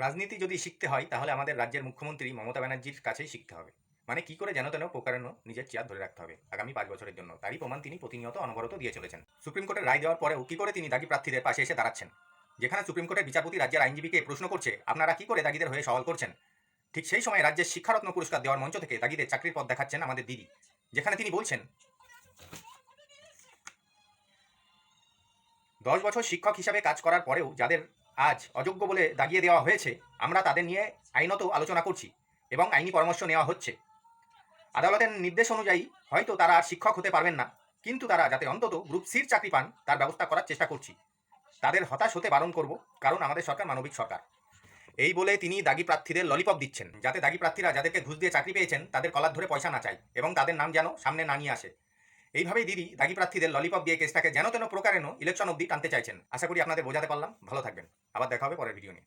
রাজনীতি যদি শিখতে হয় তাহলে আমাদের রাজ্যের মুখ্যমন্ত্রী মমতা ব্যানার্জির কাছেই শিখতে হবে। মানে কি করে যেন তেন প্রকারেণ নিজের চেয়ার ধরে রাখতে হবে আগামী 5 বছরের জন্য। তারই প্রমাণ তিনি প্রতিনিয়ত অনবরত দিয়ে চলেছেন। সুপ্রিম কোর্টের রায় দেওয়ার পরেও কি করে তিনি দাগি প্রার্থীদের পাশে এসে দাঁড়াচ্ছেন? যেখানে সুপ্রিম কোর্টের বিচারপতি রাজ্যের আইনজীবীকে প্রশ্ন করছে আপনারা কি করে দাগিদের হয়ে সওয়াল করছেন, ঠিক সেই সময় রাজ্যের শিক্ষারত্ন পুরস্কার দেওয়ার মঞ্চ থেকে দাগিদের চাকরির পথ দেখাচ্ছেন আমাদের দিদি। যেখানে তিনি বলছেন 10 বছর শিক্ষক হিসাবে কাজ করার পরেও যাদের আজ অযোগ্য বলে দাগিয়ে দেওয়া হয়েছে, আমরা তাদের নিয়ে আইনত আলোচনা করছি এবং আইনি পরামর্শ নেওয়া হচ্ছে। আদালতের নির্দেশ অনুযায়ী হয়তো তারা আর শিক্ষক হতে পারবেন না, কিন্তু তারা যাতে অন্তত গ্রুপ সির চাকরি পান তার ব্যবস্থা করার চেষ্টা করছি। তাদের হতাশ হতে বারণ করব, কারণ আমাদের সরকার মানবিক সরকার। এই বলে তিনি দাগি প্রার্থীদের ললিপপ দিচ্ছেন, যাতে দাগি প্রার্থীরা যাদেরকে ঘুষ দিয়ে চাকরি পেয়েছেন তাদের কলার ধরে পয়সা না চায় এবং তাদের নাম যেন সামনে না নিয়ে আসে। এইভাবেই দিদি দাগি প্রার্থীদের ললিপপ দিয়ে কেসটাকে যেন তেন প্রকারেণ ইলেকশন অবধি টানতে চাইছেন। আশা করি আপনাদের বোঝাতে পারলাম। ভালো থাকবেন। আবার দেখা হবে পরের ভিডিও নিয়ে।